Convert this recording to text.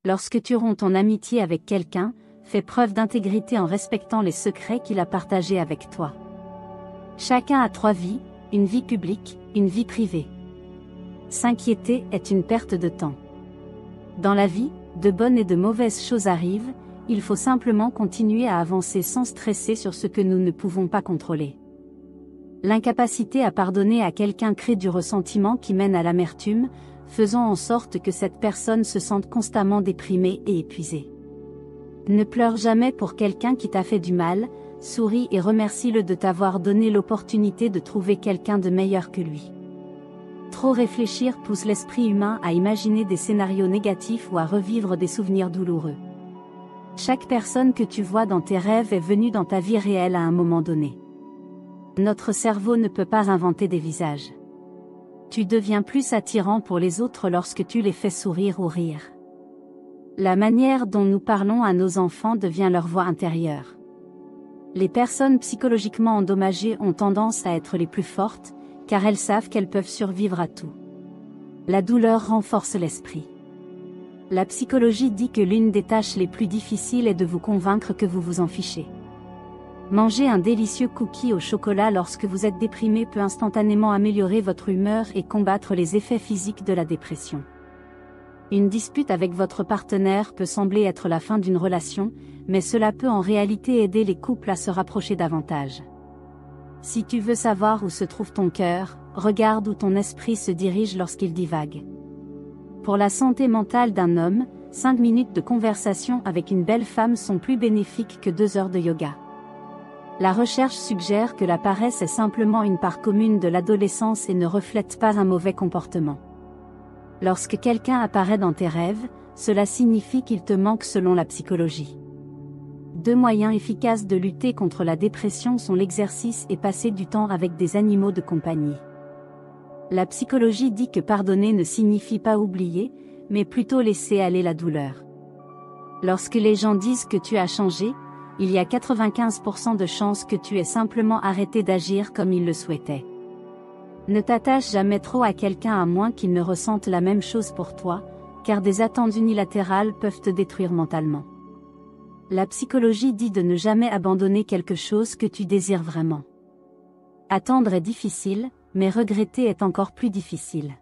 Lorsque tu romps ton amitié avec quelqu'un, fais preuve d'intégrité en respectant les secrets qu'il a partagés avec toi. Chacun a 3 vies, une vie publique, une vie privée. S'inquiéter est une perte de temps. Dans la vie, de bonnes et de mauvaises choses arrivent, il faut simplement continuer à avancer sans stresser sur ce que nous ne pouvons pas contrôler. L'incapacité à pardonner à quelqu'un crée du ressentiment qui mène à l'amertume, faisant en sorte que cette personne se sente constamment déprimée et épuisée. Ne pleure jamais pour quelqu'un qui t'a fait du mal, souris et remercie-le de t'avoir donné l'opportunité de trouver quelqu'un de meilleur que lui. Trop réfléchir pousse l'esprit humain à imaginer des scénarios négatifs ou à revivre des souvenirs douloureux. Chaque personne que tu vois dans tes rêves est venue dans ta vie réelle à un moment donné. Notre cerveau ne peut pas inventer des visages. Tu deviens plus attirant pour les autres lorsque tu les fais sourire ou rire. La manière dont nous parlons à nos enfants devient leur voix intérieure. Les personnes psychologiquement endommagées ont tendance à être les plus fortes, car elles savent qu'elles peuvent survivre à tout. La douleur renforce l'esprit. La psychologie dit que l'une des tâches les plus difficiles est de vous convaincre que vous vous en fichez. Manger un délicieux cookie au chocolat lorsque vous êtes déprimé peut instantanément améliorer votre humeur et combattre les effets physiques de la dépression. Une dispute avec votre partenaire peut sembler être la fin d'une relation, mais cela peut en réalité aider les couples à se rapprocher davantage. Si tu veux savoir où se trouve ton cœur, regarde où ton esprit se dirige lorsqu'il divague. Pour la santé mentale d'un homme, 5 minutes de conversation avec une belle femme sont plus bénéfiques que 2 heures de yoga. La recherche suggère que la paresse est simplement une part commune de l'adolescence et ne reflète pas un mauvais comportement. Lorsque quelqu'un apparaît dans tes rêves, cela signifie qu'il te manque selon la psychologie. 2 moyens efficaces de lutter contre la dépression sont l'exercice et passer du temps avec des animaux de compagnie. La psychologie dit que pardonner ne signifie pas oublier, mais plutôt laisser aller la douleur. Lorsque les gens disent que tu as changé, il y a 95% de chances que tu aies simplement arrêté d'agir comme ils le souhaitaient. Ne t'attache jamais trop à quelqu'un à moins qu'il ne ressente la même chose pour toi, car des attentes unilatérales peuvent te détruire mentalement. La psychologie dit de ne jamais abandonner quelque chose que tu désires vraiment. Attendre est difficile, mais regretter est encore plus difficile.